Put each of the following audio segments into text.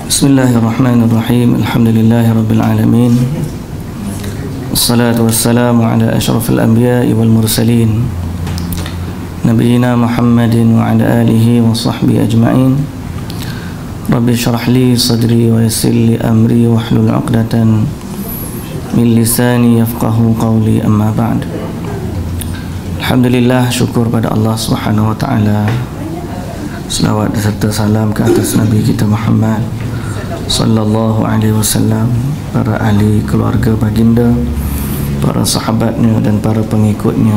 Bismillahirrahmanirrahim. Alhamdulillahirabbil alamin. Wassalatu wassalamu ala asyrafil anbiya'i wal mursalin nabiyina Muhammadin wa ala alihi wa sahbihi ajma'in. Rabbi shrah li sadri wa yassir li amri wahlul 'uqdatan min lisani yafqahu qawli, amma ba'd. Alhamdulillah, syukur pada Allah Subhanahu wa taala. Selawat serta salam ke atas Nabi kita Muhammad sallallahu alaihi wasallam, para ahli keluarga baginda, para sahabatnya dan para pengikutnya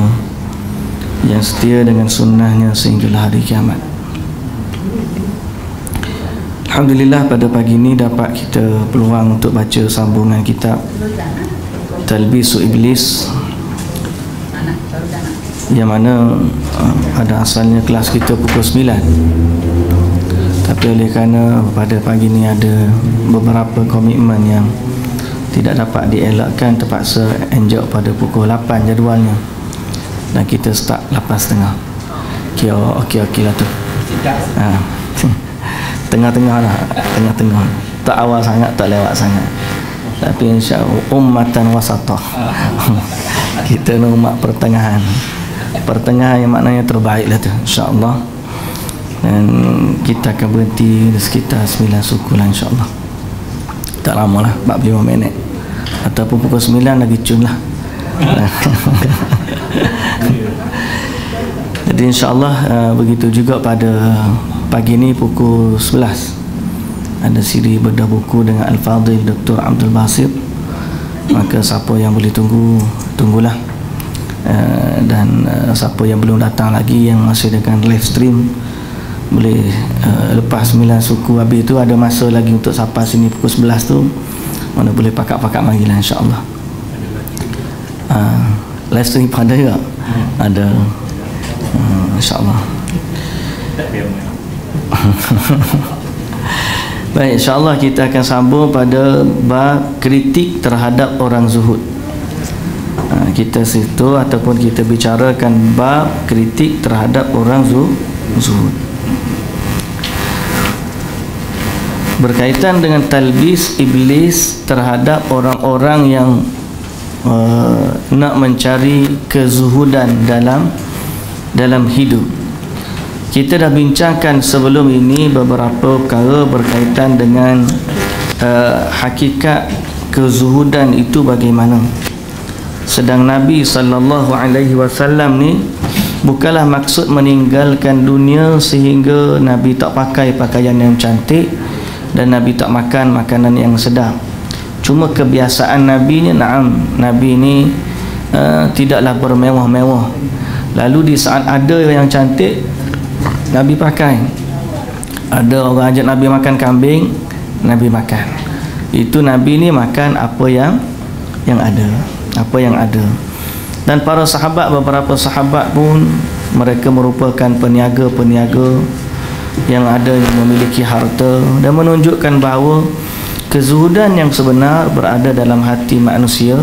yang setia dengan sunnahnya sehinggalah hari kiamat. Alhamdulillah, pada pagi ini dapat kita peluang untuk baca sambungan kitab Talbisu Iblis, yang mana pada asalnya kelas kita pukul 9, tapi oleh kerana pada pagi ini ada beberapa komitmen yang tidak dapat dielakkan, terpaksa enjak pada pukul 8 jadualnya, dan kita start 8.30. Okey lah tu. Tengah-tengah lah, tengah-tengah, tak awal sangat, tak lewat sangat, tapi insya-Allah ummatan wasatah. Kita ni umat pertengahan yang maknanya terbaik lah tu, insya-Allah. Dan kita akan berhenti di sekitar 9 suku lah, insya-Allah. Tak lama lah, 45 minit ataupun pukul 9 lagi cun lah. Jadi insya-Allah begitu juga pada pagi ni pukul 11 ada siri bedah buku dengan Al-Fadhil Dr. Abdul Basit. Maka siapa yang boleh tunggulah. Dan siapa yang belum datang lagi, yang masih dengan live stream, boleh lepas 9 suku habis tu ada masa lagi untuk sampai sini pukul 11 tu, mana boleh pakak-pakak marilah, insya-Allah. Live stream pada juga ada, insya-Allah. Baik, insya-Allah kita akan sambung pada bab kritik terhadap orang zuhud. Kita situ ataupun kita bicarakan bab kritik terhadap orang zuhud berkaitan dengan talbis iblis terhadap orang-orang yang nak mencari kezuhudan dalam hidup. Kita dah bincangkan sebelum ini beberapa perkara berkaitan dengan hakikat kezuhudan itu bagaimana. Sedang Nabi sallallahu alaihi wasallam ni bukanlah maksud meninggalkan dunia sehingga Nabi tak pakai pakaian yang cantik dan Nabi tak makan makanan yang sedap. Cuma kebiasaan Nabi ni, Nabi ni tidaklah bermewah-mewah. Lalu di saat ada yang cantik, Nabi pakai. Ada orang ajak Nabi makan kambing, Nabi makan. Itu Nabi ni makan apa yang ada. Dan para sahabat, beberapa sahabat pun mereka merupakan peniaga-peniaga yang ada yang memiliki harta, dan menunjukkan bahawa kezuhudan yang sebenar berada dalam hati manusia.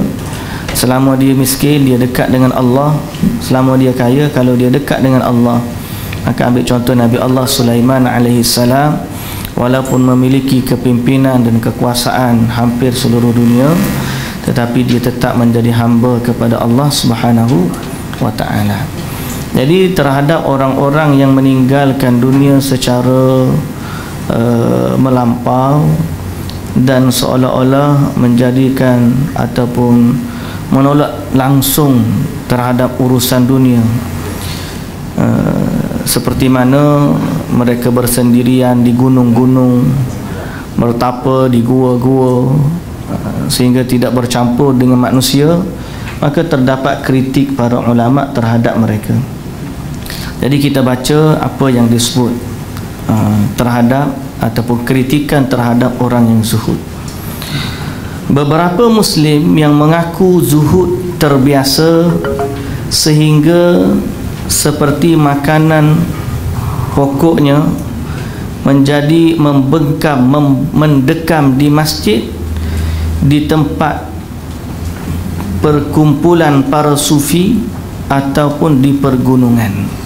Selama dia miskin, dia dekat dengan Allah. Selama dia kaya, kalau dia dekat dengan Allah. Maka ambil contoh Nabi Allah Sulaiman alaihi salam, walaupun memiliki kepimpinan dan kekuasaan hampir seluruh dunia, tetapi dia tetap menjadi hamba kepada Allah Subhanahu wa taala. Jadi terhadap orang-orang yang meninggalkan dunia secara melampau dan seolah-olah menjadikan ataupun menolak langsung terhadap urusan dunia, seperti mana mereka bersendirian di gunung-gunung, bertapa di gua-gua sehingga tidak bercampur dengan manusia, maka terdapat kritik para ulama terhadap mereka. Jadi kita baca apa yang disebut terhadap ataupun kritikan terhadap orang yang zuhud. Beberapa Muslim yang mengaku zuhud terbiasa sehingga seperti makanan pokoknya menjadi membengkam, mendekam di masjid, di tempat perkumpulan para sufi ataupun di pergunungan.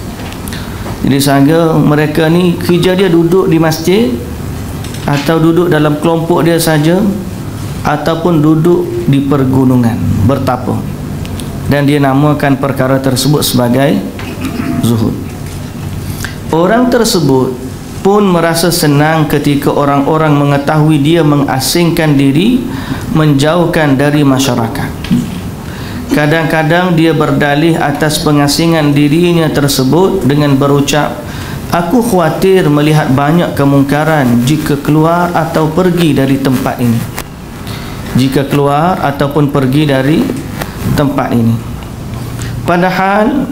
Jadi sehingga mereka ni kerja dia duduk di masjid, atau duduk dalam kelompok dia saja, ataupun duduk di pergunungan bertapa, dan dia namakan perkara tersebut sebagai zuhud. Orang tersebut pun merasa senang ketika orang-orang mengetahui dia mengasingkan diri, menjauhkan dari masyarakat. Kadang-kadang dia berdalih atas pengasingan dirinya tersebut dengan berucap, aku khawatir melihat banyak kemungkaran jika keluar atau pergi dari tempat ini. Jika keluar ataupun pergi dari tempat ini. Padahal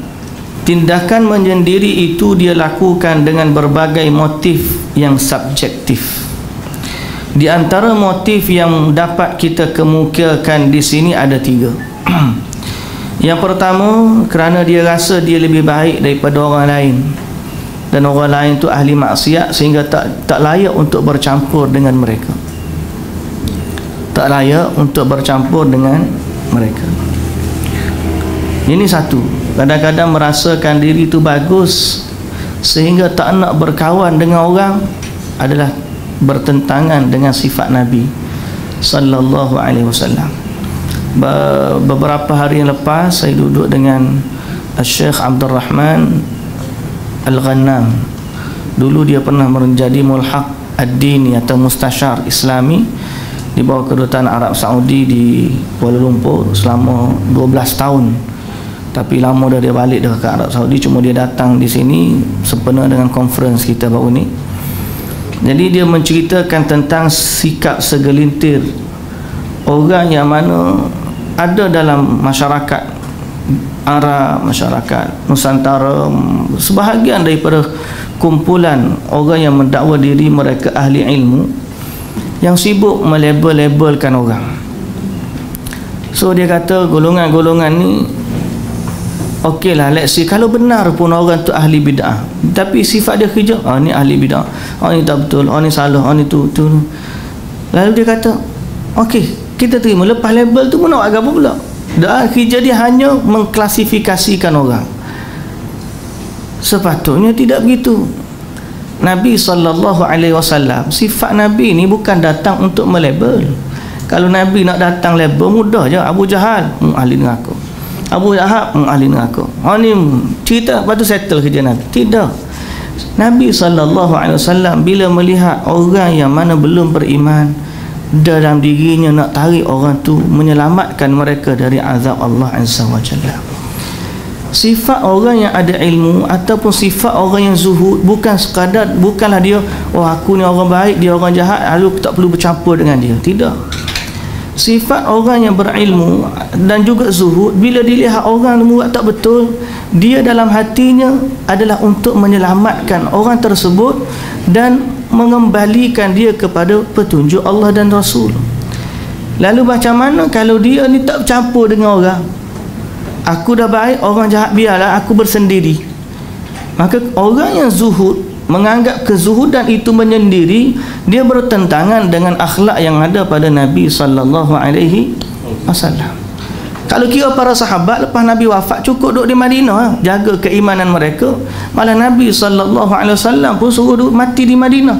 tindakan menyendiri itu dia lakukan dengan berbagai motif yang subjektif. Di antara motif yang dapat kita kemukakan di sini ada 3. Yang pertama, kerana dia rasa dia lebih baik daripada orang lain, dan orang lain tu ahli maksiat, sehingga tak layak untuk bercampur dengan mereka. Tak layak untuk bercampur dengan mereka. Ini satu. Kadang-kadang merasakan diri itu bagus sehingga tak nak berkawan dengan orang, adalah bertentangan dengan sifat Nabi sallallahu alaihi wasallam. Beberapa hari yang lepas saya duduk dengan Syekh Abdul Rahman Al-Ghannam. Dulu dia pernah menjadi mulhaq ad-dini atau mustasyar Islami di bawah kedutaan Arab Saudi di Kuala Lumpur selama 12 tahun. Tapi lama dah dia balik dah ke Arab Saudi, cuma dia datang di sini sempena dengan conference kita baru ni. Jadi dia menceritakan tentang sikap segelintir orang yang mana ada dalam masyarakat Arab, masyarakat Nusantara, sebahagian daripada kumpulan orang yang mendakwa diri mereka ahli ilmu, yang sibuk melabel-labelkan orang. So dia kata golongan-golongan ni okey lah, let's see, kalau benar pun orang tu ahli bid'ah, tapi sifat dia kerja, ni ahli bid'ah, ni tak betul, ni salah, ni tu. Lalu dia kata okey, kita terima, lepas label tu pun nak agak apa pula. Kerja dia hanya mengklasifikasikan orang. Sepatutnya tidak begitu. Nabi SAW, sifat Nabi ni bukan datang untuk melabel. Kalau Nabi nak datang label, mudah je. Abu Jahal, ahli neraka. Abu Lahab, ahli neraka. Ni cerita, lepas tu settle kerja Nabi. Tidak. Nabi SAW bila melihat orang yang mana belum beriman, dalam dirinya nak tarik orang tu, menyelamatkan mereka dari azab Allah Azza wa Jalla. Sifat orang yang ada ilmu ataupun sifat orang yang zuhud bukanlah dia, aku ni orang baik, dia orang jahat, lalu tak perlu bercampur dengan dia. Tidak. Sifat orang yang berilmu dan juga zuhud, bila dilihat orang buat tak betul, dia dalam hatinya adalah untuk menyelamatkan orang tersebut dan mengembalikan dia kepada petunjuk Allah dan Rasul. Lalu macam mana kalau dia ni tak bercampur dengan orang? Aku dah baik, orang jahat, biarlah aku bersendiri. Maka orang yang zuhud menganggap kezuhudan itu menyendiri, dia bertentangan dengan akhlak yang ada pada Nabi sallallahu alaihi wasallam. Kalau kira para sahabat lepas Nabi wafat cukup duduk di Madinah, jaga keimanan mereka, malah Nabi sallallahu alaihi wasallam pun suruh duduk mati di Madinah.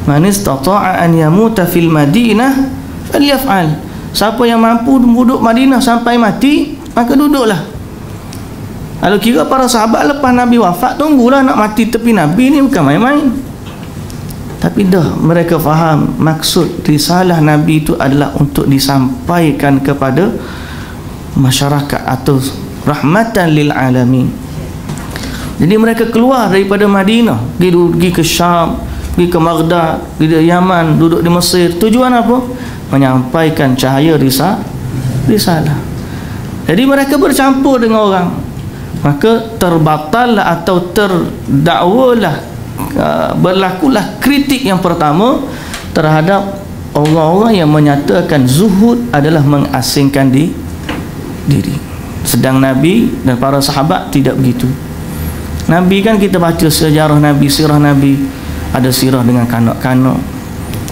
Man istata'a an yamuta fil Madinah falyaf'al. Siapa yang mampu duduk Madinah sampai mati, maka duduklah. Kalau kira para sahabat lepas Nabi wafat, tunggulah nak mati tepi Nabi ni bukan main-main. Tapi dah mereka faham maksud risalah Nabi itu adalah untuk disampaikan kepada masyarakat atau rahmatan lil alamin. Jadi mereka keluar daripada Madinah, pergi ke Syam, pergi ke Baghdad, pergi ke Yaman, duduk di Mesir. Tujuan apa? Menyampaikan cahaya risalah. Jadi mereka bercampur dengan orang, maka terbatallah atau terdakwalah, berlakulah kritik yang pertama terhadap orang-orang yang menyatakan zuhud adalah mengasingkan diri. Sedang Nabi dan para sahabat tidak begitu. Nabi kan kita baca sejarah Nabi, sirah Nabi, ada sirah dengan kanak-kanak.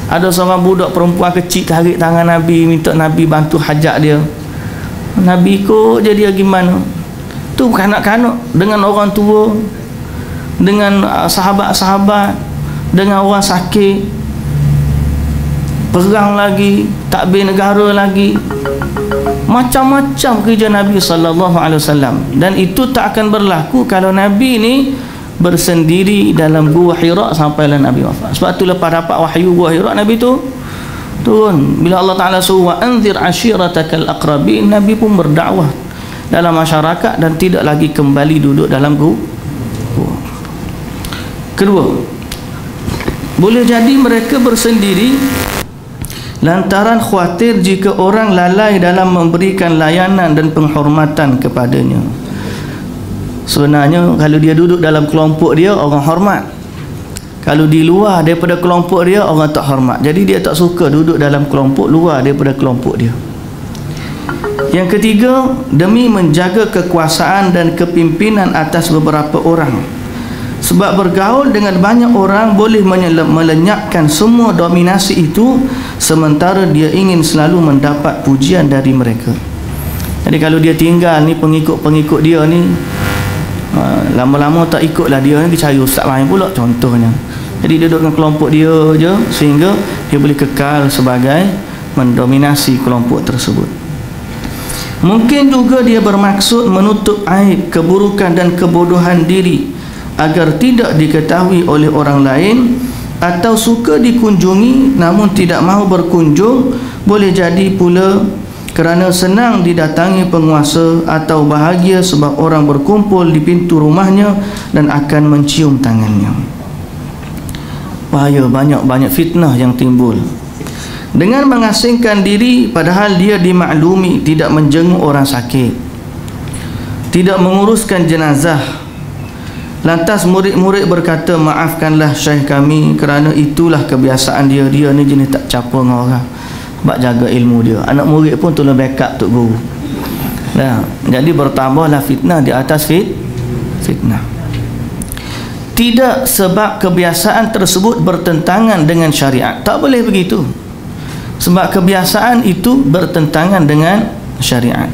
Ada seorang budak perempuan kecil tarik tangan Nabi, minta Nabi bantu hajat dia. Nabi ikut jadi gimana? Tu kanak-kanak dengan orang tua, dengan sahabat-sahabat, dengan orang sakit. perang lagi, takbir negara lagi, macam-macam kerja Nabi SAW. Dan itu tak akan berlaku kalau Nabi ni bersendiri dalam Gua Hira sampailah Nabi wafat. Sebab tu lepas dapat wahyu Gua Hira, Nabi tu turun. Bila Allah Ta'ala suruh anzir ashiratakal aqrabin, Nabi pun berdakwah dalam masyarakat dan tidak lagi kembali duduk dalam gua. Kedua, boleh jadi mereka bersendiri lantaran khawatir jika orang lalai dalam memberikan layanan dan penghormatan kepadanya. Sebenarnya kalau dia duduk dalam kelompok dia, orang hormat. Kalau di luar daripada kelompok dia, orang tak hormat. Jadi dia tak suka duduk dalam kelompok luar daripada kelompok dia. Yang ketiga, demi menjaga kekuasaan dan kepimpinan atas beberapa orang. Sebab bergaul dengan banyak orang boleh melenyapkan semua dominasi itu, sementara dia ingin selalu mendapat pujian dari mereka. Jadi kalau dia tinggal ni pengikut-pengikut dia ni, lama-lama tak ikutlah dia ni, dia cari ustaz lain pula contohnya. Jadi dia duduk dengan kelompok dia je, sehingga dia boleh kekal sebagai mendominasi kelompok tersebut. Mungkin juga dia bermaksud menutup aib, keburukan dan kebodohan diri agar tidak diketahui oleh orang lain, atau suka dikunjungi namun tidak mahu berkunjung. Boleh jadi pula kerana senang didatangi penguasa, atau bahagia sebab orang berkumpul di pintu rumahnya dan akan mencium tangannya. Bahaya, banyak fitnah yang timbul dengan mengasingkan diri, padahal dia dimaklumi tidak menjenguk orang sakit, tidak menguruskan jenazah. Lantas murid-murid berkata, maafkanlah syekh kami kerana itulah kebiasaan dia. Dia ni jenis tak capa dengan orang, sebab jaga ilmu dia. Anak murid pun tolong backup tok guru. Nah, jadi bertambahlah fitnah di atas fitnah. Tidak sebab kebiasaan tersebut bertentangan dengan syariat. Tak boleh begitu. Sebab kebiasaan itu bertentangan dengan syariat.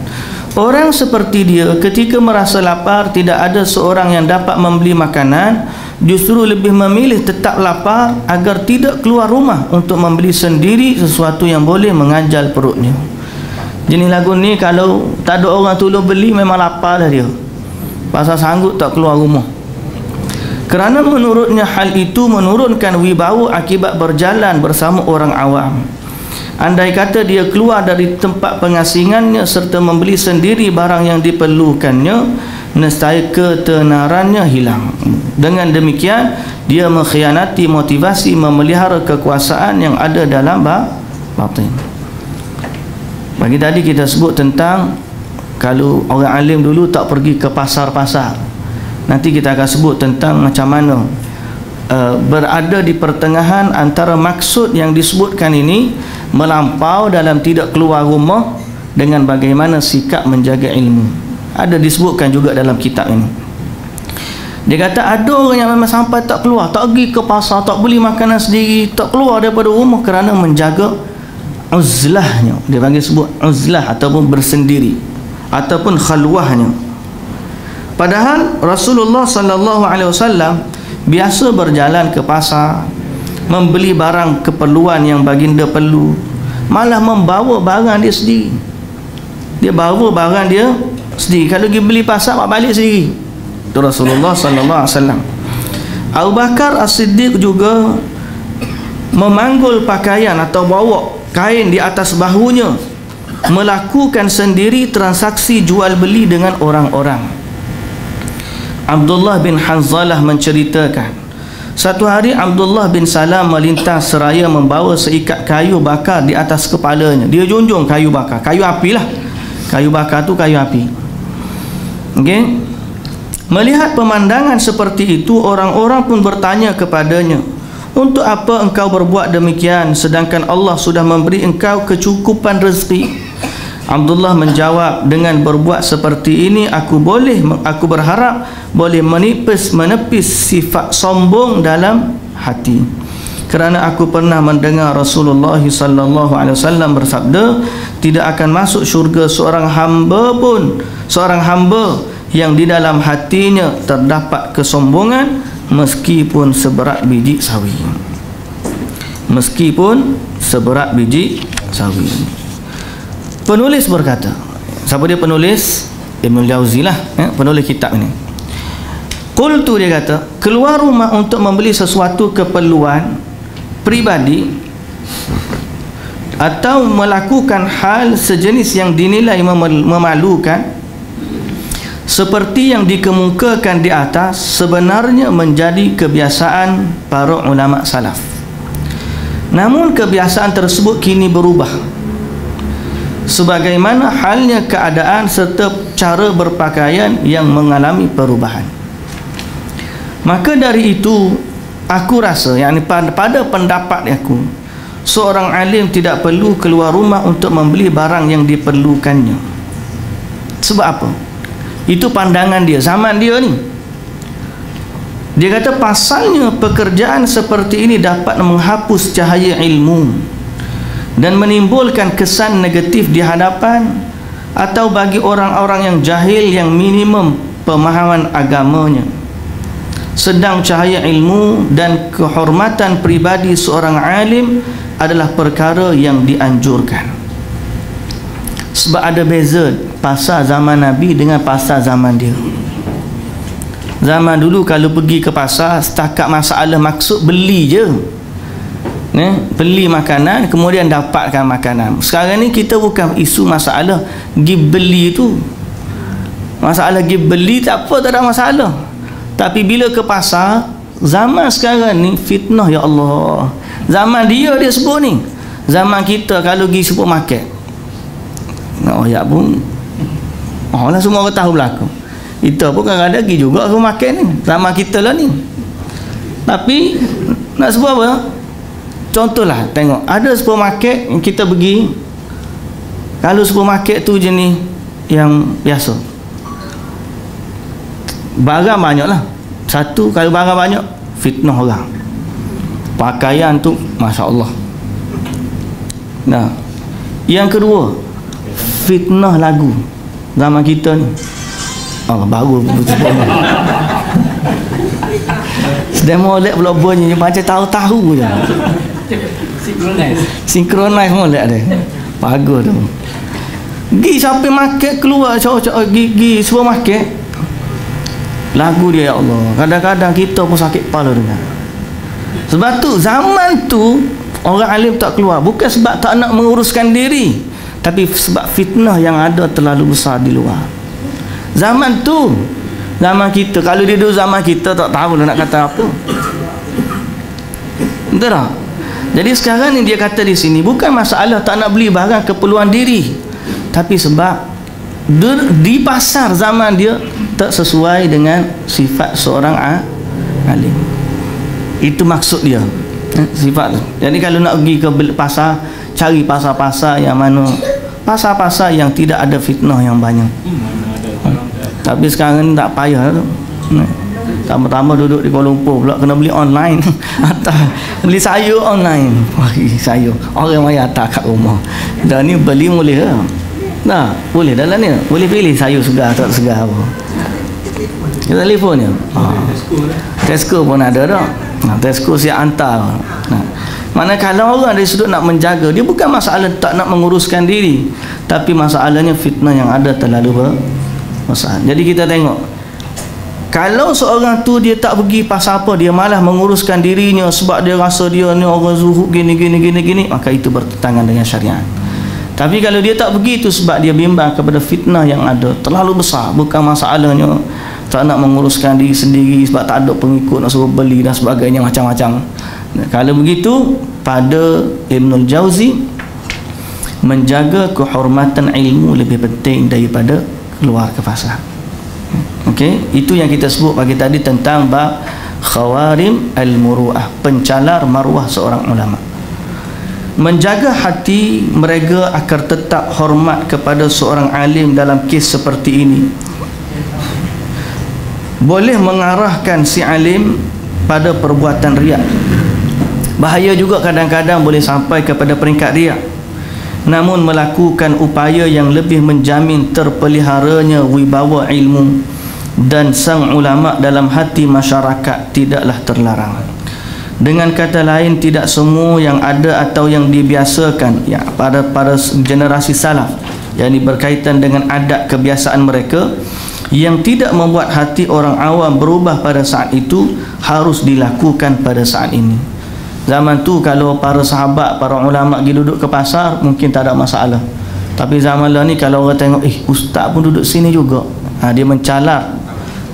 Orang seperti dia ketika merasa lapar, tidak ada seorang yang dapat membeli makanan, justru lebih memilih tetap lapar agar tidak keluar rumah untuk membeli sendiri sesuatu yang boleh menganjal perutnya. Jenis lagu ni kalau tak ada orang tolong beli, memang lapar dah dia, pasal sanggup tak keluar rumah. Kerana menurutnya hal itu menurunkan wibawa akibat berjalan bersama orang awam. Andai kata dia keluar dari tempat pengasingannya serta membeli sendiri barang yang diperlukannya, nescaya ketenarannya hilang. Dengan demikian, dia mengkhianati motivasi memelihara kekuasaan yang ada dalam batin. Bagi tadi kita sebut tentang kalau orang alim dulu tak pergi ke pasar-pasar. Nanti kita akan sebut tentang macam mana berada di pertengahan antara maksud yang disebutkan ini, melampau dalam tidak keluar rumah, dengan bagaimana sikap menjaga ilmu. Ada disebutkan juga dalam kitab ini. Dia kata ada orang yang memang sampai tak keluar, tak pergi ke pasar, tak beli makanan sendiri, tak keluar daripada rumah kerana menjaga uzlahnya. Dia panggil sebut uzlah ataupun bersendiri ataupun khalwahnya. Padahal Rasulullah SAW biasa berjalan ke pasar, membeli barang keperluan yang baginda perlu, malah membawa barang dia sendiri. Dia bawa barang dia sendiri. Kalau pergi beli pasar, balik sendiri. Itu Rasulullah SAW. Abu Bakar As-Siddiq juga memanggul pakaian atau bawa kain di atas bahunya, melakukan sendiri transaksi jual beli dengan orang-orang. Abdullah bin Hanzalah menceritakan, satu hari Abdullah bin Salam melintas seraya membawa seikat kayu bakar di atas kepalanya. Dia junjung kayu bakar, kayu api lah. Kayu bakar tu kayu api. Okey. Melihat pemandangan seperti itu, orang-orang pun bertanya kepadanya, untuk apa engkau berbuat demikian sedangkan Allah sudah memberi engkau kecukupan rezeki? Abdullah menjawab, dengan berbuat seperti ini aku berharap boleh menepis sifat sombong dalam hati. Kerana aku pernah mendengar Rasulullah SAW bersabda, tidak akan masuk syurga seorang hamba yang di dalam hatinya terdapat kesombongan meskipun seberat biji sawi. meskipun seberat biji sawi. Penulis berkata, siapa dia penulis? Ibnul Jauzi lah, penulis kitab ini. Qultu, dia kata, keluar rumah untuk membeli sesuatu keperluan pribadi atau melakukan hal sejenis yang dinilai memalukan seperti yang dikemukakan di atas, sebenarnya menjadi kebiasaan para ulama salaf. Namun kebiasaan tersebut kini berubah, sebagaimana halnya keadaan serta cara berpakaian yang mengalami perubahan. Maka dari itu aku rasa, yakni pada pendapat aku, seorang alim tidak perlu keluar rumah untuk membeli barang yang diperlukannya. Sebab apa? Itu pandangan dia, zaman dia ni. Dia kata pasalnya pekerjaan seperti ini dapat menghapus cahaya ilmu dan menimbulkan kesan negatif di hadapan atau bagi orang-orang yang jahil yang minimum pemahaman agamanya. Sedang cahaya ilmu dan kehormatan pribadi seorang alim adalah perkara yang dianjurkan. Sebab ada beza pasar zaman Nabi dengan pasar zaman dia. Zaman dulu kalau pergi ke pasar, setakat masalah maksud beli je, beli makanan kemudian dapatkan makanan. Sekarang ni kita bukan isu masalah pergi beli tu. Masalah pergi beli tak apa, tak ada masalah. Tapi bila ke pasar, zaman sekarang ni fitnah, ya Allah. Zaman dia sebut ni. Zaman kita kalau pergi supermarket, oh ya pun, oh lah semua orang tahu berlaku. Kita pun kadang-kadang pergi juga supermarket ni. Zaman kita lah ni. Tapi nak sebut apa? Contohlah, tengok ada supermarket yang kita pergi. Kalau supermarket tu jenis yang biasa, barang banyak lah. Satu, kalau barang banyak, fitnah orang. Pakaian tu Masya Allah. Nah, yang kedua, fitnah lagu. Zaman kita ni Allah baru sedang molek pula bunyi macam tahu-tahu je. Synchronize molek dia. Bagus tu. Gi sampai market keluar, gi supermarket, lagu dia, ya Allah. Kadang-kadang kita pun sakit kepala dengar. Sebab tu zaman tu orang alim tak keluar, bukan sebab tak nak menguruskan diri, tapi sebab fitnah yang ada terlalu besar di luar. Zaman tu, zaman kita, kalau dia dulu zaman kita tak tahu nak kata apa. Betul tak? Jadi sekarang ni dia kata di sini bukan masalah tak nak beli barang keperluan diri, tapi sebab di pasar zaman dia tak sesuai dengan sifat seorang alim. Itu maksud dia, sifat tu. Jadi kalau nak pergi ke pasar, cari pasar-pasar yang mana, pasar-pasar yang tidak ada fitnah yang banyak. Tapi sekarang ni tak payah tu. Pertama-tama duduk di Kuala Lumpur pula kena beli online. Atau beli sayur online. Bagi sayur orang maya tak kat rumah. Dan ni beli boleh ke? Nah, boleh dalam ni. Boleh pilih sayur segar tak segar apa. Kita telefon dia. Tesco pun ada dah. Tesco siap hantar. Manakala orang dari sudut nak menjaga, dia bukan masalah tak nak menguruskan diri, tapi masalahnya fitnah yang ada terlalu besar. Jadi kita tengok, kalau seorang tu dia tak pergi pasal apa, dia malah menguruskan dirinya sebab dia rasa dia ni orang zuhud gini, maka itu bertentangan dengan syariat. Tapi kalau dia tak pergi itu sebab dia bimbang kepada fitnah yang ada terlalu besar, bukan masalahnya tak nak menguruskan diri sendiri sebab tak ada pengikut nak suruh beli dan sebagainya macam-macam. Kalau begitu, pada Ibnul Jauzi, menjaga kehormatan ilmu lebih penting daripada keluar ke pasar. Okey, itu yang kita sebut pagi tadi tentang bab khawarim al-muru'ah, pencalar maruah seorang ulama. Menjaga hati mereka agar tetap hormat kepada seorang alim dalam kes seperti ini boleh mengarahkan si alim pada perbuatan riak. Bahaya juga kadang-kadang boleh sampai kepada peringkat riak. Namun melakukan upaya yang lebih menjamin terpeliharanya wibawa ilmu dan sang ulama dalam hati masyarakat tidaklah terlarang. Dengan kata lain, tidak semua yang ada atau yang dibiasakan ya pada generasi salaf, yang berkaitan dengan adat kebiasaan mereka yang tidak membuat hati orang awam berubah pada saat itu, harus dilakukan pada saat ini. Zaman tu kalau para sahabat, para ulama pergi duduk ke pasar, mungkin tak ada masalah. Tapi zaman lah ni kalau orang tengok, ustaz pun duduk sini juga, dia mencalar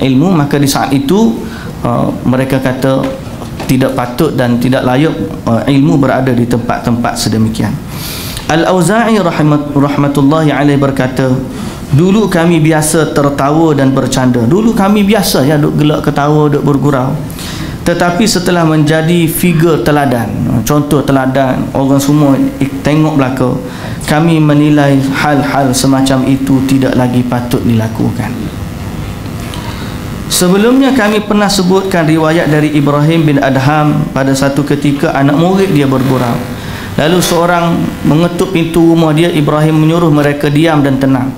ilmu, maka di saat itu mereka kata tidak patut dan tidak layak ilmu berada di tempat-tempat sedemikian. Al-Auza'i rahmatullahi alaih berkata, dulu kami biasa tertawa dan bercanda. Dulu kami biasa ya duk gelak ketawa, duk bergurau. Tetapi setelah menjadi figure teladan, contoh teladan, orang semua tengok belaka, kami menilai hal-hal semacam itu tidak lagi patut dilakukan. Sebelumnya kami pernah sebutkan riwayat dari Ibrahim bin Adham. Pada satu ketika anak murid dia bergurau, lalu seorang mengetuk pintu rumah dia. Ibrahim menyuruh mereka diam dan tenang.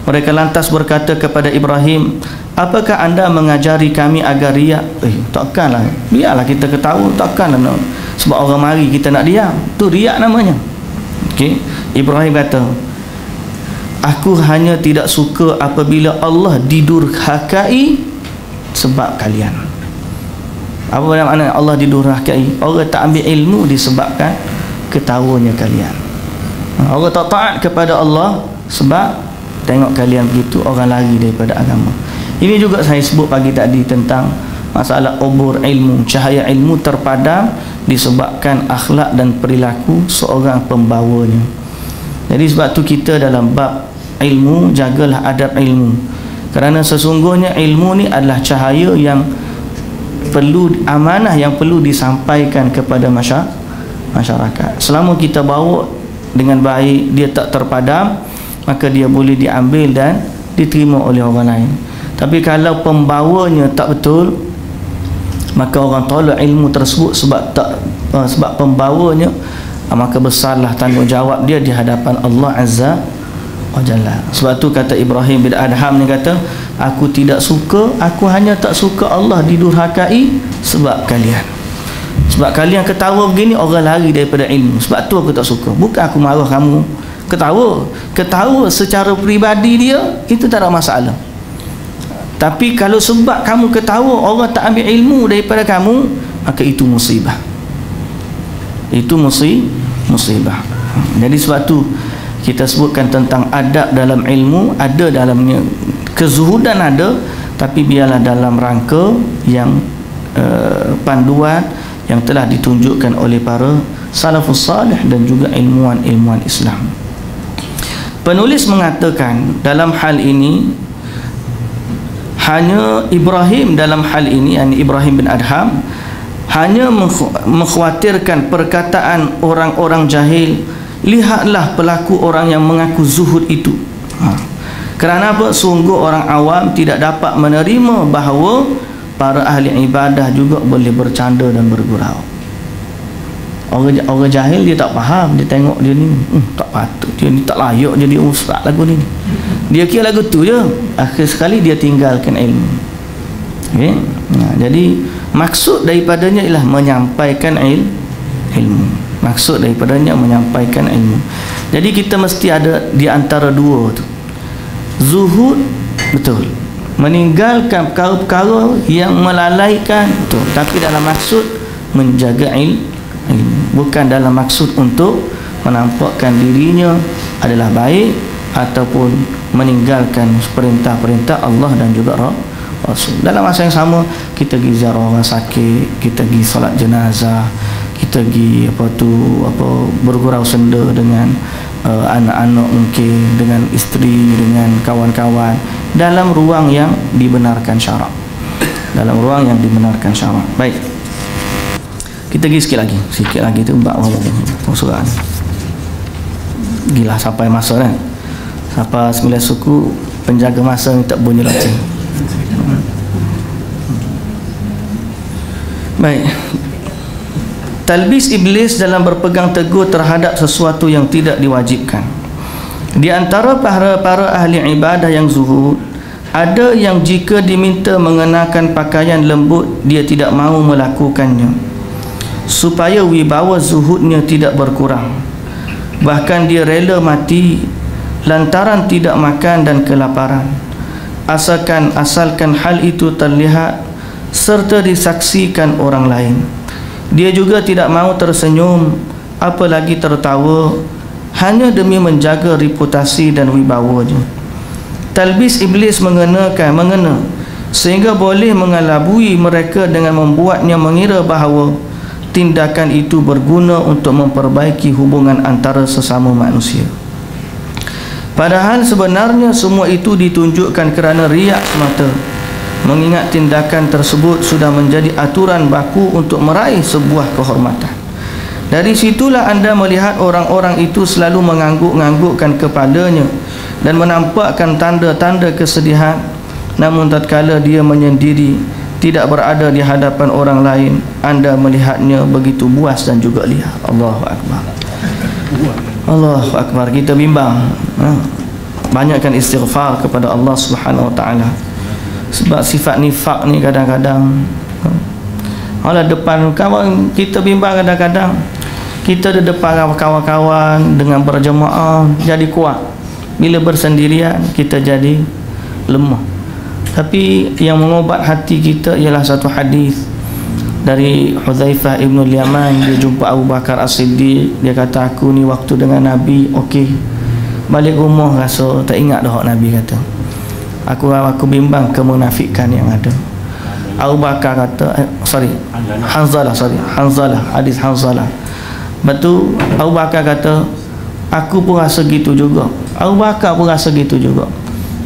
Mereka lantas berkata kepada Ibrahim, apakah anda mengajari kami agar riak? Takkanlah, biarlah kita ketawa, takkanlah no. Sebab orang mari kita nak diam, tu riak namanya. Okey, Ibrahim kata, aku hanya tidak suka apabila Allah didurhakai sebab kalian. Apa makna Allah didurhakai? Orang tak ambil ilmu disebabkan ketawanya kalian. Orang tak taat kepada Allah sebab tengok kalian begitu, orang lari daripada agama. Ini juga saya sebut pagi tadi tentang masalah ubur ilmu, cahaya ilmu terpadam disebabkan akhlak dan perilaku seorang pembawanya. Jadi sebab tu kita dalam bab ilmu, jagalah adab ilmu, kerana sesungguhnya ilmu ni adalah cahaya yang perlu, amanah yang perlu disampaikan kepada masyarakat. Selama kita bawa dengan baik, dia tak terpadam, maka dia boleh diambil dan diterima oleh orang lain. Tapi kalau pembawanya tak betul, maka orang tolak ilmu tersebut sebab pembawanya, maka besarlah tanggungjawab dia di hadapan Allah Azza wa Jalla. Sebab tu kata Ibrahim bin Adham ni kata, aku tidak suka, aku hanya tak suka Allah didurhakai sebab kalian. Sebab kalian ketawa begini, orang lari daripada ilmu. Sebab tu aku tak suka. Bukan aku marah kamu ketawa secara peribadi dia, itu tak ada masalah. Tapi kalau sebab kamu ketawa, orang tak ambil ilmu daripada kamu, maka itu musibah. Itu musibah. Jadi sebab tu kita sebutkan tentang adab dalam ilmu, ada dalamnya kezuhudan ada, tapi biarlah dalam rangka yang panduan yang telah ditunjukkan oleh para salafus salih dan juga ilmuwan-ilmuwan Islam. Penulis mengatakan dalam hal ini, hanya Ibrahim dalam hal ini, yakni Ibrahim bin Adham, hanya mengkhawatirkan perkataan orang-orang jahil. Lihatlah pelaku orang yang mengaku zuhud itu. Kerana apa? Sungguh orang awam tidak dapat menerima bahawa para ahli ibadah juga boleh bercanda dan bergurau. Orang jahil dia tak faham, dia tengok dia ni tak patut, dia ni tak layak jadi ustaz lagu ni. Dia kira lagu tu je, akhir sekali dia tinggalkan ilmu. Okay? Jadi maksud daripadanya ialah menyampaikan ilmu. Maksud daripadanya menyampaikan ilmu. Jadi kita mesti ada di antara dua tu. Zuhud, betul, meninggalkan perkara-perkara yang melalaikan, betul, tapi dalam maksud menjaga ilmu, bukan dalam maksud untuk menampakkan dirinya adalah baik ataupun meninggalkan perintah-perintah Allah dan juga Rasul. Dalam masa yang sama, kita pergi ziarah orang sakit, kita pergi solat jenazah, kita pergi bergurau senda dengan anak-anak, mungkin dengan isteri, dengan kawan-kawan, dalam ruang yang dibenarkan syarak. Dalam ruang yang dibenarkan syarak. Baik, kita pergi sikit lagi tu mbak surah ni. Gila sampai masa kan, sampai 9 suku penjaga masa ni tak bunyi loceng. Baik, talbis iblis dalam berpegang teguh terhadap sesuatu yang tidak diwajibkan. Di antara para ahli ibadah yang zuhud, ada yang jika diminta mengenakan pakaian lembut, dia tidak mahu melakukannya. supaya wibawa zuhudnya tidak berkurang. Bahkan dia rela mati lantaran tidak makan dan kelaparan, asalkan hal itu terlihat serta disaksikan orang lain. Dia juga tidak mahu tersenyum apalagi tertawa hanya demi menjaga reputasi dan wibawanya. Talbis iblis mengena sehingga boleh mengelabui mereka dengan membuatnya mengira bahawa tindakan itu berguna untuk memperbaiki hubungan antara sesama manusia. Padahal sebenarnya semua itu ditunjukkan kerana riak semata, mengingat tindakan tersebut sudah menjadi aturan baku untuk meraih sebuah kehormatan. Dari situlah anda melihat orang-orang itu selalu mengangguk-anggukkan kepalanya dan menampakkan tanda-tanda kesedihan, namun tatkala dia menyendiri, tidak berada di hadapan orang lain, anda melihatnya begitu buas dan juga liar. Allahu Akbar. Allahu Akbar. Kita bimbang, banyakkan istighfar kepada Allah Subhanahu Wa Taala. Sebab sifat nifak ni kadang-kadang malah depan kawan kita bimbang, kadang-kadang kita di depan kawan-kawan dengan berjemaah jadi kuat, bila bersendirian kita jadi lemah. Tapi yang mengobat hati kita ialah satu hadis dari Hudzaifah ibn al-Yaman. Dia jumpa Abu Bakar As-Siddiq, dia kata, aku ni waktu dengan Nabi okey, balik rumah rasa tak ingat dah Nabi kata. Aku bimbang kemunafikan yang ada. Abu Bakar kata Hanzalah, hadis Hanzalah. Betul, Abu Bakar kata, aku pun rasa gitu juga. Abu Bakar pun rasa gitu juga.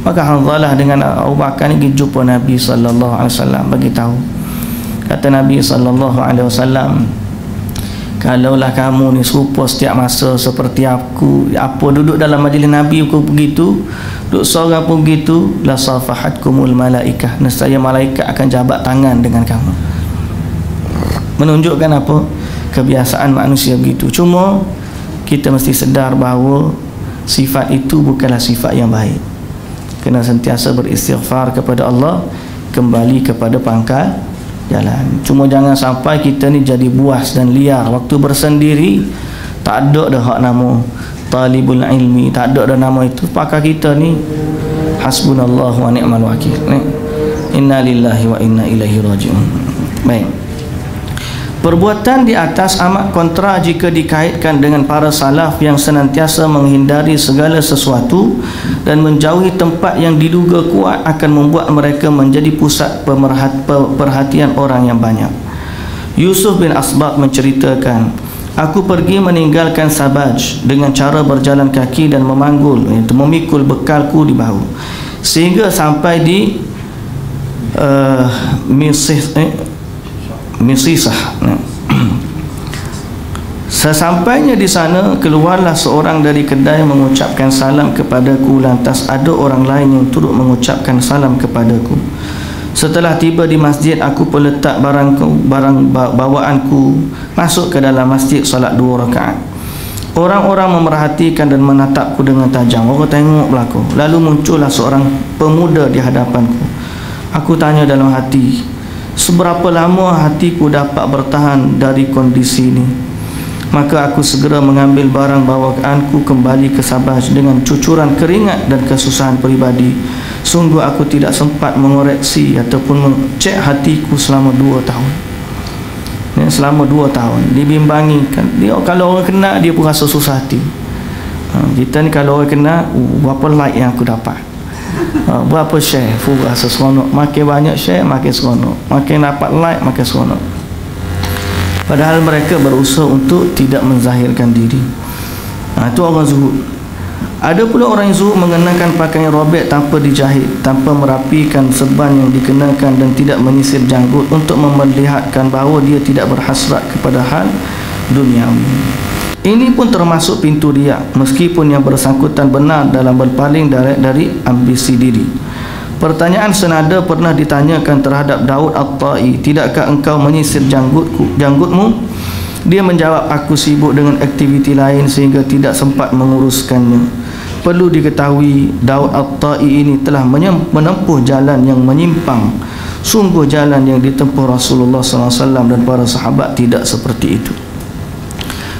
Maka Hanzalah dengan Abu Bakar ni pergi jumpa Nabi sallallahu alaihi wasallam, bagi tahu. Kata Nabi sallallahu alaihi wasallam, kalaulah kamu ni serupa setiap masa seperti aku, apa duduk dalam majlis Nabi aku begitu, duduk seorang pun begitu, la safahatkumul malaikah, nescaya malaikat akan jabat tangan dengan kamu. Menunjukkan apa? Kebiasaan manusia begitu. Cuma kita mesti sedar bahawa sifat itu bukanlah sifat yang baik. Kena sentiasa beristighfar kepada Allah, kembali kepada pangkal jalan. Cuma jangan sampai kita ni jadi buas dan liar. Waktu bersendiri tak ada dah hak nama talibul ilmi, tak ada dah nama itu. Pakar kita ni hasbunallahu wa ni'mal wakil. Inna lillahi wa inna ilaihi raji'un. Baik. Perbuatan di atas amat kontra jika dikaitkan dengan para salaf yang senantiasa menghindari segala sesuatu dan menjauhi tempat yang diduga kuat akan membuat mereka menjadi pusat perhatian orang yang banyak. Yusuf bin Asbaq menceritakan, aku pergi meninggalkan Sabaj dengan cara berjalan kaki dan memanggul, iaitu memikul bekalku di bahu, sehingga sampai di Misisah. Sesampainya di sana, keluarlah seorang dari kedai mengucapkan salam kepadaku, lantas ada orang lain yang turut mengucapkan salam kepadaku. Setelah tiba di masjid, aku pun letak barang bawaanku, masuk ke dalam masjid, salat 2 rakaat. Orang-orang memerhatikan dan menatapku dengan tajam. Orang tengok belakang. Lalu muncullah seorang pemuda di hadapanku. Aku tanya dalam hati, seberapa lama hatiku dapat bertahan dari kondisi ini? Maka aku segera mengambil barang bawaanku kembali ke Sabaj dengan cucuran keringat dan kesusahan peribadi. Sungguh aku tidak sempat mengoreksi ataupun mengcek hatiku selama 2 tahun. Selama 2 tahun dibimbangi kan. Dia kalau orang kena, dia pun rasa susah hati. Kita ni kalau orang kena, berapa like yang aku dapat, berapa share, rasa seronok. Makin banyak share, makin seronok. Makin dapat like, makin seronok. Padahal mereka berusaha untuk tidak menzahirkan diri. Itu orang zuhud. Ada pula orang yang zuhud mengenakan pakaian robek tanpa dijahit, tanpa merapikan serban yang dikenakan, dan tidak menyisir janggut untuk memperlihatkan bahawa dia tidak berhasrat kepada hal duniawi. Ini pun termasuk pintu riak, meskipun yang bersangkutan benar dalam berpaling dari ambisi diri. Pertanyaan senada pernah ditanyakan terhadap Daud At-Tai, tidakkah engkau menyisir janggutmu? Dia menjawab, aku sibuk dengan aktiviti lain sehingga tidak sempat menguruskannya. Perlu diketahui, Daud At-Tai ini telah menempuh jalan yang menyimpang Sungguh jalan yang ditempuh Rasulullah SAW dan para sahabat tidak seperti itu.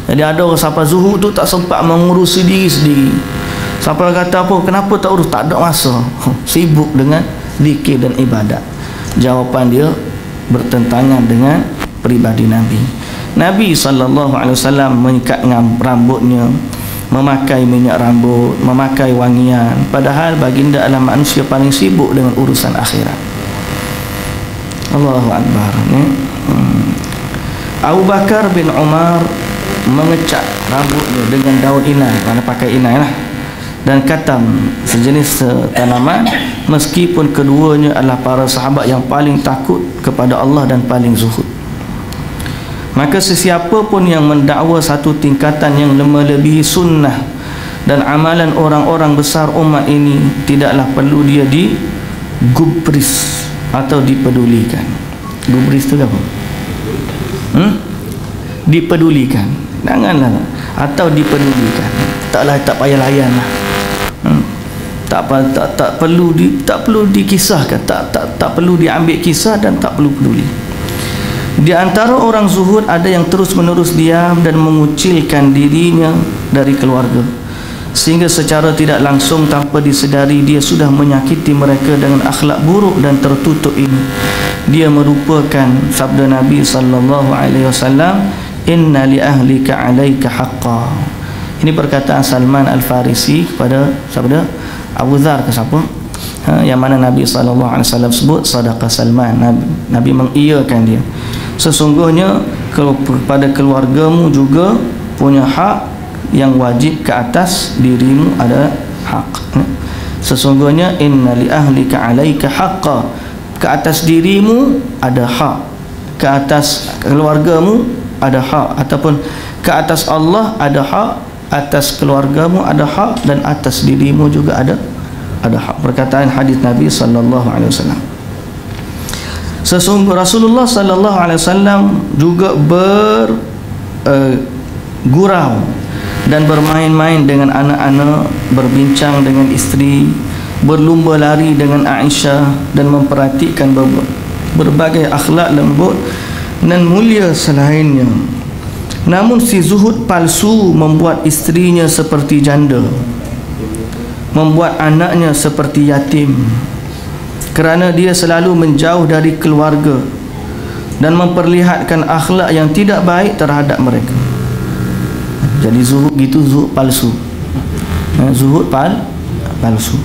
Jadi ada orang siapa zuhud tu tak sempat mengurusi diri sendiri. Siapa kata apa, kenapa tak urus? Tak ada masa. Sibuk dengan zikir dan ibadat. Jawapan dia bertentangan dengan peribadi Nabi. Nabi SAW menyikat rambutnya, memakai minyak rambut, memakai wangian, padahal baginda adalah manusia paling sibuk dengan urusan akhirat. Allahu Akbar. Abu Bakar bin Umar mengecat rambutnya dengan daun inai, mana pakai inai lah, dan katam, sejenis tanaman, meskipun keduanya adalah para sahabat yang paling takut kepada Allah dan paling zuhud. Maka sesiapa pun yang mendakwa satu tingkatan yang melebihi sunnah dan amalan orang-orang besar umat ini, tidaklah perlu dia digubris atau dipedulikan. Gubris tu apa? Dipedulikan. Janganlah. Atau dipedulikan. Tak payah layan lah. Tak perlu dikisahkan, tak perlu diambil kisah dan tak perlu peduli. Di antara orang zuhud ada yang terus-menerus diam dan mengucilkan dirinya dari keluarga, sehingga secara tidak langsung tanpa disedari dia sudah menyakiti mereka dengan akhlak buruk dan tertutup ini. Dia merupakan sabda Nabi SAW, inna li ahlika alaika haqqa. Ini perkataan Salman Al-Farisi kepada sabda Abu Dhar ke siapa? Yang mana Nabi SAW sebut sadaqa Salman. Nabi mengiyakan dia. Sesungguhnya kepada keluargamu juga punya hak yang wajib ke atas dirimu, ada hak. Sesungguhnya inna li ahlika alaika haqqa, ke atas dirimu ada hak, ke atas keluargamu ada hak, ataupun ke atas Allah ada hak, atas keluargamu ada hak, dan atas dirimu juga ada hak. Perkataan hadis Nabi SAW. Sesungguhnya Rasulullah SAW juga bergurau dan bermain-main dengan anak-anak, berbincang dengan isteri, berlumba lari dengan Aisyah, dan memperhatikan berbagai akhlak lembut dan mulia selainnya. Namun si zuhud palsu membuat istrinya seperti janda, membuat anaknya seperti yatim, kerana dia selalu menjauh dari keluarga dan memperlihatkan akhlak yang tidak baik terhadap mereka. Jadi zuhud gitu, zuhud palsu. Zuhud palsu.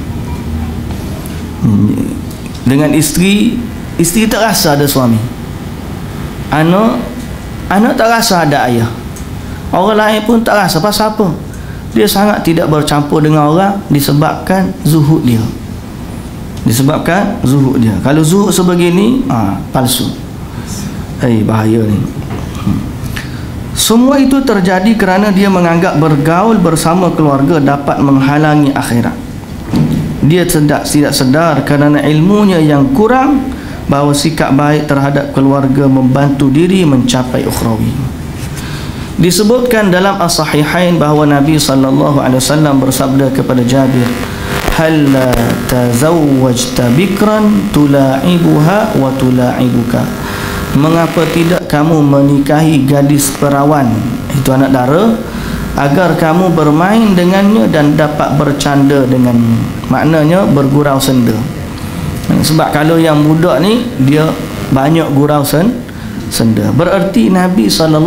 Dengan isteri tak rasa ada suami, anak tak rasa ada ayah, orang lain pun tak rasa. Pasal apa? Dia sangat tidak bercampur dengan orang disebabkan zuhud dia. Kalau zuhud sebegini, palsu. Bahaya ni. Semua itu terjadi kerana dia menganggap bergaul bersama keluarga dapat menghalangi akhirat. Dia tidak sedar kerana ilmunya yang kurang bahawa sikap baik terhadap keluarga membantu diri mencapai ukhrawi. Disebutkan dalam As-Sahihain bahawa Nabi SAW bersabda kepada Jabir, halla tazawwajta bikran tula'ibuha wa tula'ibuka. Mengapa tidak kamu menikahi gadis perawan, itu anak dara, agar kamu bermain dengannya dan dapat bercanda dengannya. Maknanya bergurau senda. Sebab kalau yang budak ni dia banyak gurau senda, bererti Nabi SAW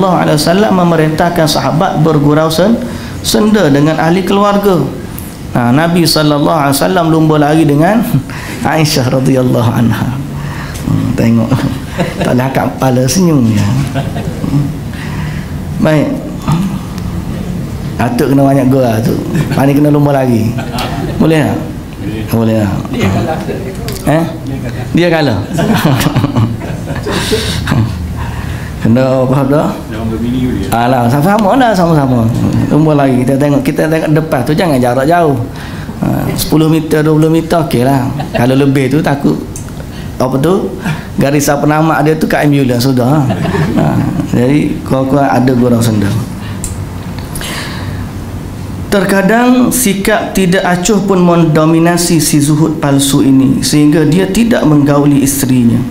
memerintahkan sahabat bergurau senda dengan ahli keluarga. Nabi SAW lumba lari dengan Aisyah radhiyallahu anha. Tengok, tak ada kat kepala senyum ya. Baik, atuk kena banyak gurau tu, pani kena lumba lari. Boleh tak? Boleh tak? Dia kalah. Kena apa dah? Jangan berbini dia. Alah, sama-sama dah, sama-sama. Lumba lagi. Kita tengok depan tu, jangan jarak jauh. 10 meter, 20 meter okeylah. Kalau lebih tu takut apa tu? Garisan penamak dia tu kat ambulans sudah. Jadi kau ada gurau senda. Terkadang sikap tidak acuh pun mendominasi si zuhud palsu ini, sehingga dia tidak menggauli isterinya.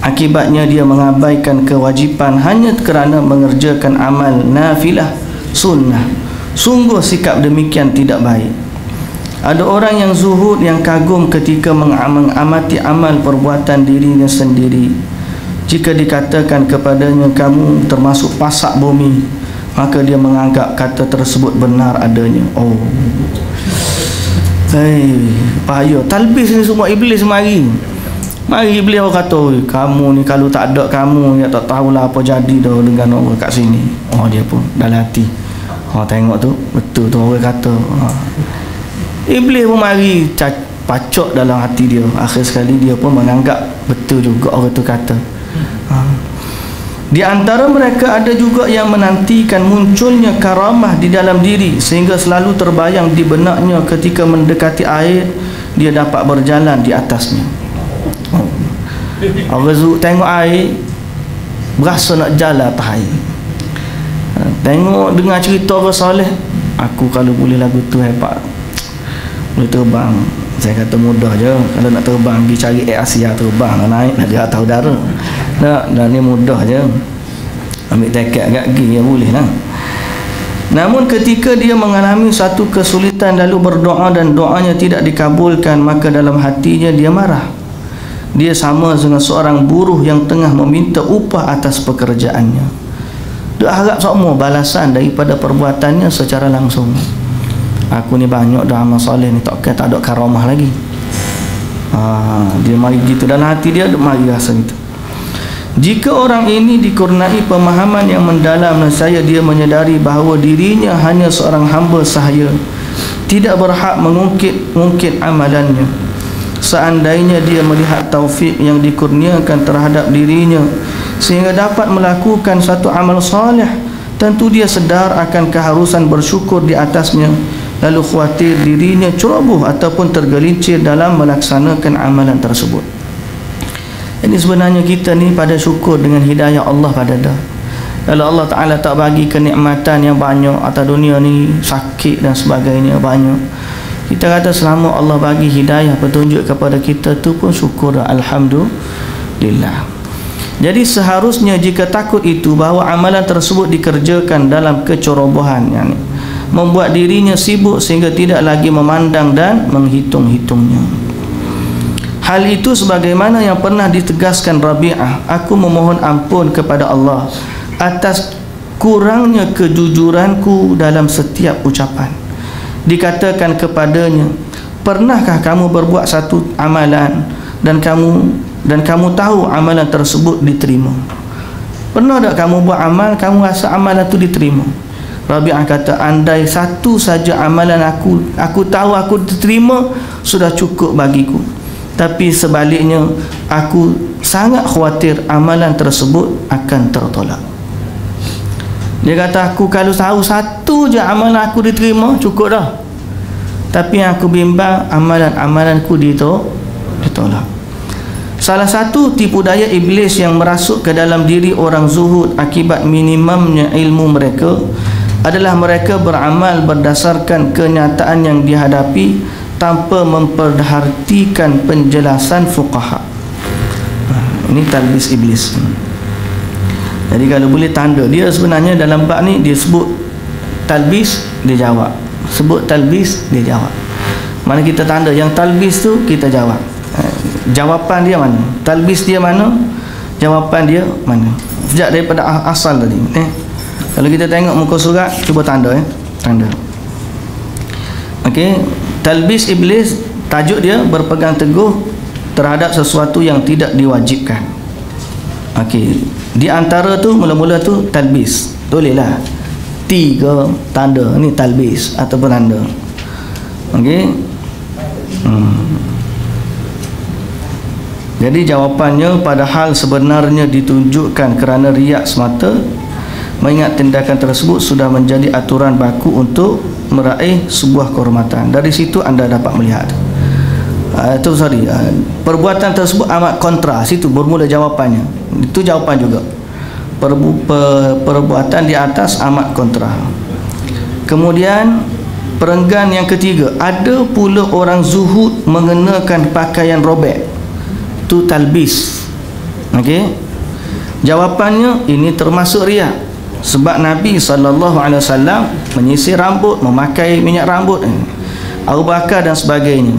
Akibatnya dia mengabaikan kewajipan hanya kerana mengerjakan amal nafilah sunnah. Sungguh sikap demikian tidak baik. Ada orang yang zuhud yang kagum ketika mengamati amal perbuatan dirinya sendiri. Jika dikatakan kepadanya kamu termasuk pasak bumi, maka dia menganggap kata tersebut benar adanya. Oh, bahaya. Talbis ni semua iblis mari. Mari iblis orang kata, kamu ni kalau tak ada kamu, ya tak tahulah apa jadi dah dengan orang kat sini. Oh, dia pun dalam hati, oh tengok tu, betul tu orang kata. Iblis pun mari pacok dalam hati dia. Akhir sekali dia pun menganggap betul juga orang tu kata. Di antara mereka ada juga yang menantikan munculnya karamah di dalam diri, sehingga selalu terbayang di benaknya ketika mendekati air dia dapat berjalan di atasnya. Orang tengok air berasa nak jalan atas air. Tengok dengar cerita orang soleh, aku kalau boleh lagu tu hebat, boleh terbang. Saya kata mudah je. Kalau nak terbang pergi cari air Asia, terbang naik di atas udara. Dan ni mudah je, ambil tiket agak pergi ya boleh lah. Namun ketika dia mengalami satu kesulitan lalu berdoa dan doanya tidak dikabulkan, maka dalam hatinya dia marah. Dia sama dengan seorang buruh yang tengah meminta upah atas pekerjaannya. Dia harap semua balasan daripada perbuatannya secara langsung. Aku ni banyak dah amal soleh ni, tak ada karamah lagi. Dia mari gitu dalam hati dia, mari rasa gitu. Jika orang ini dikurniai pemahaman yang mendalam dan dia menyedari bahawa dirinya hanya seorang hamba sahaya, tidak berhak mengungkit amalannya. Seandainya dia melihat taufik yang dikurniakan terhadap dirinya sehingga dapat melakukan satu amal soleh, tentu dia sedar akan keharusan bersyukur di atasnya, lalu khawatir dirinya ceroboh ataupun tergelincir dalam melaksanakan amalan tersebut. Ini sebenarnya kita ni pada syukur dengan hidayah Allah pada dah. Kalau Allah Ta'ala tak bagi kenikmatan yang banyak atas dunia ni, sakit dan sebagainya banyak, kita kata selama Allah bagi hidayah petunjuk kepada kita tu pun syukur, alhamdulillah. Jadi seharusnya jika takut itu bahawa amalan tersebut dikerjakan dalam kecerobohan, yani membuat dirinya sibuk sehingga tidak lagi memandang dan menghitung-hitungnya. Hal itu sebagaimana yang pernah ditegaskan Rabi'ah, aku memohon ampun kepada Allah atas kurangnya kejujuranku dalam setiap ucapan. Dikatakan kepadanya, pernahkah kamu berbuat satu amalan dan kamu tahu amalan tersebut diterima? Pernah tak kamu buat amal, kamu rasa amalan itu diterima? Rabi'ah kata, andai satu saja amalan aku tahu aku diterima, sudah cukup bagiku. Tapi sebaliknya, aku sangat khawatir amalan tersebut akan tertolak. Dia kata, aku kalau tahu satu je amalan aku diterima, cukup dah. Tapi yang aku bimbang, amalan-amalanku ditolak. Salah satu tipu daya iblis yang merasuk ke dalam diri orang zuhud akibat minimumnya ilmu mereka adalah mereka beramal berdasarkan kenyataan yang dihadapi tanpa memperhatikan penjelasan fuqaha. Ini talbis iblis. Jadi kalau boleh tanda dia sebenarnya dalam bab ni, dia sebut talbis, dia jawab. Sebut talbis, dia jawab. Mana kita tanda yang talbis tu, kita jawab. Jawapan dia mana? Talbis dia mana? Jawapan dia mana? Sejak daripada asal tadi. Kalau kita tengok muka surat, cuba tanda tanda. Okey, talbis iblis, tajuk dia berpegang teguh terhadap sesuatu yang tidak diwajibkan. Okey, di antara tu mula-mula tu talbis. Tulislah 3 tanda ni talbis ataupun tanda. Okey. Jadi jawapannya, padahal sebenarnya ditunjukkan kerana riak semata, mengingat tindakan tersebut sudah menjadi aturan baku untuk meraih sebuah kehormatan. Dari situ anda dapat melihat perbuatan tersebut amat kontra. Situ bermula jawapannya. Itu jawapan juga. Perbuatan di atas amat kontra. Kemudian perenggan yang ketiga, ada pula orang zuhud mengenakan pakaian robek. Tu talbis. Okey. Jawapannya, ini termasuk riak. Sebab Nabi SAW menyisir rambut, memakai minyak rambut, Abu Bakar dan sebagainya.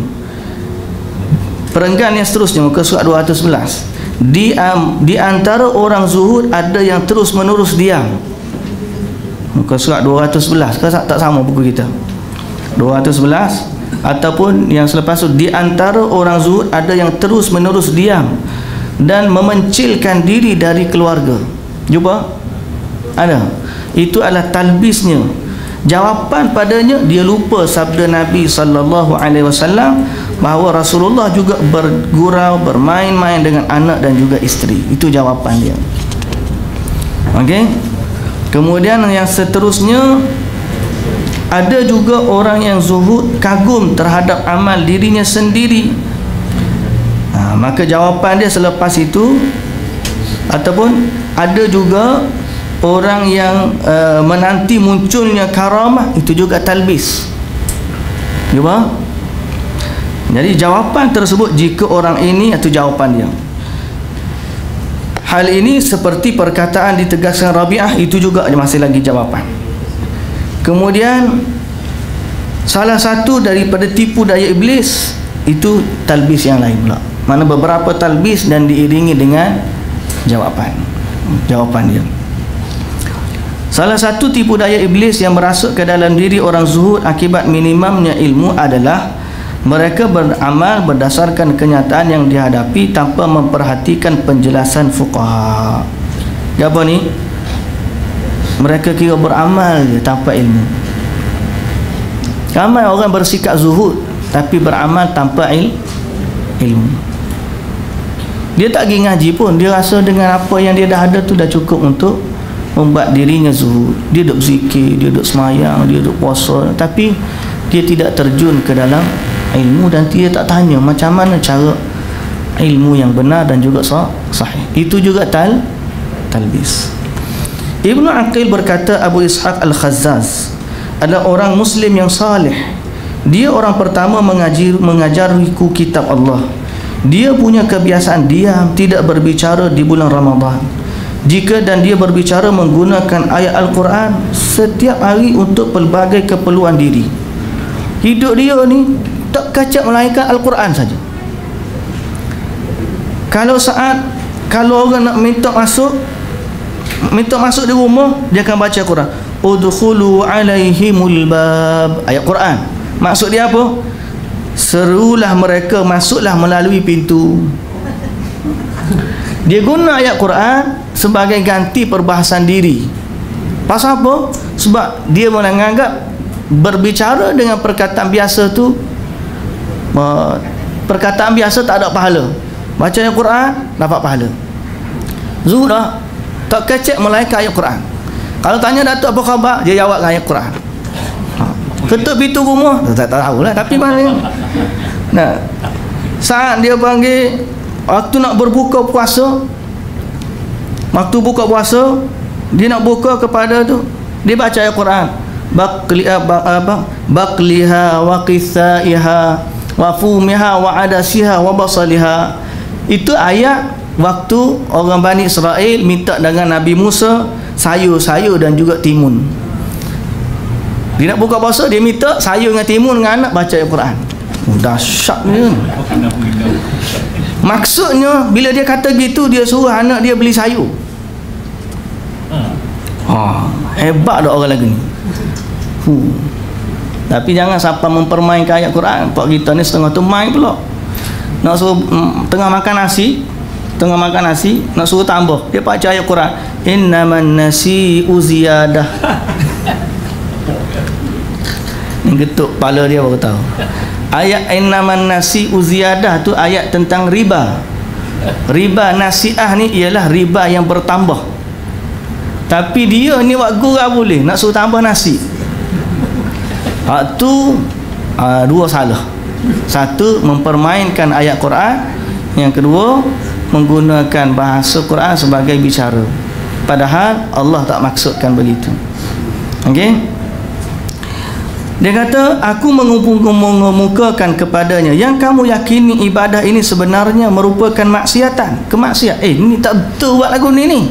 Perenggan yang seterusnya, muka surat 211. Di antara orang zuhud ada yang terus menerus diam. Muka surat 211. Tak sama buku kita 211. Ataupun yang selepas itu, di antara orang zuhud ada yang terus menerus diam dan memencilkan diri dari keluarga. Jumpa? Ada. Itu adalah talbisnya. Jawapan padanya, dia lupa sabda Nabi SAW bahawa Rasulullah juga bergurau, bermain-main dengan anak dan juga isteri. Itu jawapan dia. Okey. Kemudian yang seterusnya, ada juga orang yang zuhud kagum terhadap amal dirinya sendiri. Maka jawapan dia selepas itu, ataupun ada juga orang yang menanti munculnya karamah, itu juga talbis. Cuba. Jadi jawapan tersebut, jika orang ini, itu jawapan dia. Hal ini seperti perkataan ditegaskan Rabi'ah, itu juga masih lagi jawapan. Kemudian salah satu daripada tipu daya iblis, itu talbis yang lain pula. Mana beberapa talbis dan diiringi dengan jawapan dia. Salah satu tipu daya iblis yang merasuk ke dalam diri orang zuhud akibat minimumnya ilmu adalah mereka beramal berdasarkan kenyataan yang dihadapi tanpa memperhatikan penjelasan fuqaha. Apa ni? Mereka kira beramal je tanpa ilmu. Ramai orang bersikap zuhud tapi beramal tanpa ilmu. Dia tak pergi ngaji pun, dia rasa dengan apa yang dia dah ada tu dah cukup untuk membuat dirinya zuhud. Dia duduk zikir, dia duduk semayang, dia duduk puasa, tapi dia tidak terjun ke dalam ilmu dan dia tak tanya macam mana cara ilmu yang benar dan juga sahih. Itu juga talbis. Ibnu Aqil berkata, Abu Ishaq Al-Khazzaz adalah orang Muslim yang salih. Dia orang pertama mengajariku kitab Allah. Dia punya kebiasaan diam, tidak berbicara di bulan Ramadan. Jika dan dia berbicara menggunakan ayat Al-Quran setiap hari untuk pelbagai keperluan diri. Hidup dia ni tak kacak melainkan Al-Quran saja. Kalau orang nak minta masuk di rumah, dia akan baca Quran. Udkhulu alaihimul bab. Ayat Quran. Maksud dia apa? Serulah mereka, masuklah melalui pintu. Dia guna ayat Quran sebagai ganti perbahasan diri. Pasal apa? Sebab dia menganggap berbicara dengan perkataan biasa tu, perkataan biasa tak ada pahala. Baca ayat Quran dapat pahala. Zuhud dah tak kecek melainkan ayat Quran. Kalau tanya Datuk apa khabar, dia jawab ayat Quran. Ketuk pintu rumah, tak tahulah, tapi mana. Nah, saat dia panggil waktu nak berbuka puasa, waktu buka puasa, dia nak buka kepada tu, dia baca ayat Quran. Baqliha wa qithaiha wa fumiha wa adasiha wa basaliha. Itu ayat waktu orang Bani Israel minta dengan Nabi Musa sayur-sayur dan juga timun. Dia nak buka puasa, dia minta sayur dengan timun dengan anak baca ayat Quran. Dahsyat ni. Maksudnya bila dia kata gitu, dia suruh anak dia beli sayur. Hebat dah orang lagi ni. Tapi jangan sampai mempermainkan ayat Quran. Pak kita ni setengah tu main pula. Nak suruh tengah makan nasi, nak suruh tambah, dia baca ayat Quran, innaman nasi'u ziyadah. Yang getuk kepala dia baru tahu. Ayat innaman nasi'u ziyadah tu ayat tentang riba. Riba nasi'ah ni ialah riba yang bertambah. Tapi dia ni buat gurau boleh nak suruh tambah nasi. Hak tu dua salah. Satu, mempermainkan ayat Quran. Yang kedua, menggunakan bahasa Quran sebagai bicara, padahal Allah tak maksudkan begitu. Okey. Dia kata, aku mengemukakan kepadanya yang kamu yakini ibadah ini sebenarnya merupakan maksiatan, kemaksiatan. Ini tak betul buat lagu ni.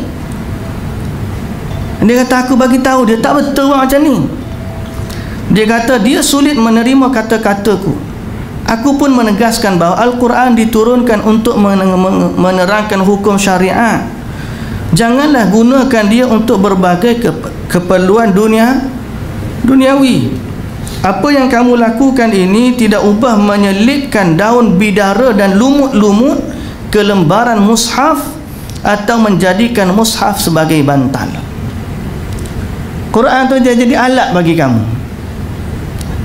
Dia kata, aku bagi tahu dia tak betul buat macam ni. Dia kata, dia sulit menerima kata-kataku. Aku pun menegaskan bahawa Al-Quran diturunkan untuk menerangkan hukum syariat. Janganlah gunakan dia untuk berbagai keperluan duniawi. Apa yang kamu lakukan ini tidak ubah menyelipkan daun bidara dan lumut-lumut ke lembaran mushaf atau menjadikan mushaf sebagai bantal. Quran tu jadi alat bagi kamu.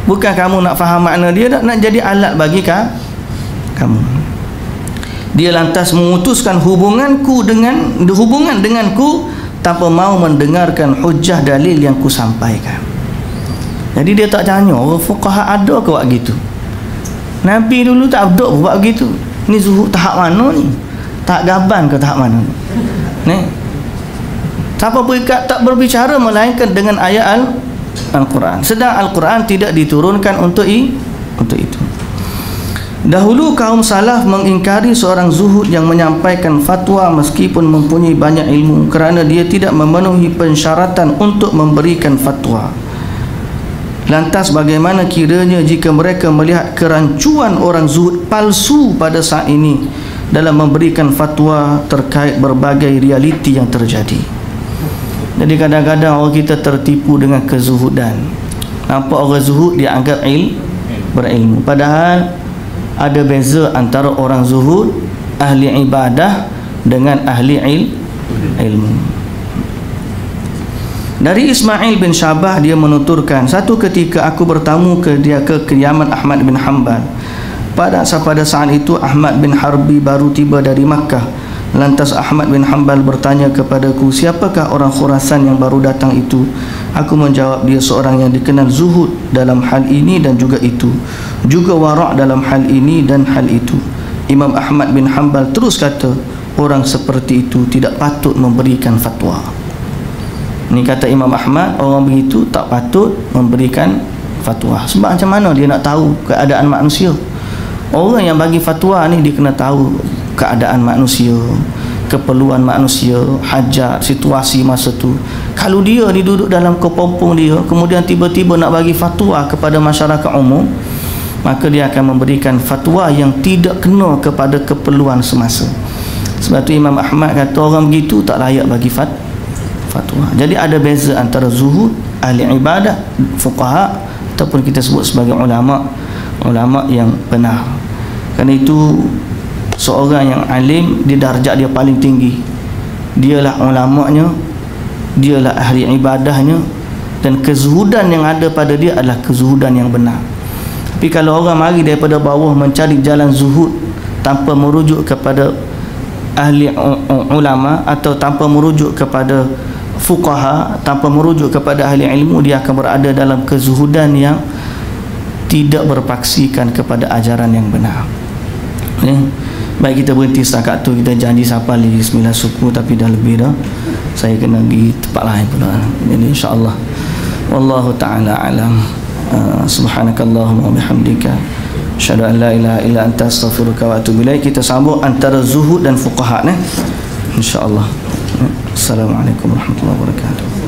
Bukan kamu nak faham makna dia, nak jadi alat bagi kamu. Dia lantas memutuskan hubungan denganku tanpa mau mendengarkan hujah dalil yang ku sampaikan. Jadi dia tak tanya orang fuqaha ada ke buat gitu. Nabi dulu tak ada buat gitu. Ni zuhud tahap mana ni? Tahap gaban ke tahap mana ni? Siapa berikat tak berbicara melainkan dengan ayat Al-Quran. Sedang Al-Quran tidak diturunkan untuk itu. Dahulu kaum salaf mengingkari seorang zuhud yang menyampaikan fatwa meskipun mempunyai banyak ilmu, kerana dia tidak memenuhi pensyaratan untuk memberikan fatwa. Lantas bagaimana kiranya jika mereka melihat kerancuan orang zuhud palsu pada saat ini dalam memberikan fatwa terkait berbagai realiti yang terjadi. Jadi kadang-kadang orang kita tertipu dengan kezuhudan. Nampak orang zuhud dia anggap berilmu. Padahal ada beza antara orang zuhud, ahli ibadah dengan ahli ilmu. Dari Ismail bin Syabah, dia menuturkan, satu ketika aku bertamu ke kediaman Ahmad bin Hanbal. Pada saat itu Ahmad bin Harbi baru tiba dari Makkah. Lantas Ahmad bin Hanbal bertanya kepadaku, siapakah orang Khurasan yang baru datang itu? Aku menjawab, dia seorang yang dikenal zuhud dalam hal ini dan juga itu, juga wara' dalam hal ini dan hal itu. Imam Ahmad bin Hanbal terus kata, orang seperti itu tidak patut memberikan fatwa. Ini kata Imam Ahmad, orang begitu tak patut memberikan fatwa. Sebab macam mana dia nak tahu keadaan manusia? Orang yang bagi fatwa ni dia kena tahu keadaan manusia, keperluan manusia, hajat, situasi masa tu. Kalau dia ni duduk dalam kepompong dia, kemudian tiba-tiba nak bagi fatwa kepada masyarakat umum, maka dia akan memberikan fatwa yang tidak kena kepada keperluan semasa. Sebab tu Imam Ahmad kata orang begitu tak layak bagi fatwa. Jadi ada beza antara zuhud, ahli ibadah, fuqaha, ataupun kita sebut sebagai ulama yang benar. Kerana itu seorang yang alim di darjat dia paling tinggi, dialah ulamanya, dialah ahli ibadahnya, dan kezuhudan yang ada pada dia adalah kezuhudan yang benar. Tapi kalau orang mari daripada bawah mencari jalan zuhud tanpa merujuk kepada ahli ulama atau tanpa merujuk kepada fuqaha, tanpa merujuk kepada ahli ilmu, dia akan berada dalam kezuhudan yang tidak berpaksikan kepada ajaran yang benar. Baik, kita berhenti setakat tu. Kita janji sampai lagi 9 suku, tapi dah lebih dah. Saya kena pergi tempat lain pula. Jadi insya-Allah wallahu taala alam. Subhanakallahumma wa bihamdika asyhadu an la ilaha illa anta astaghfiruka wa atubu ilaik. Kita sambung antara zuhud dan fuqaha insya-Allah. Assalamualaikum warahmatullahi wabarakatuh.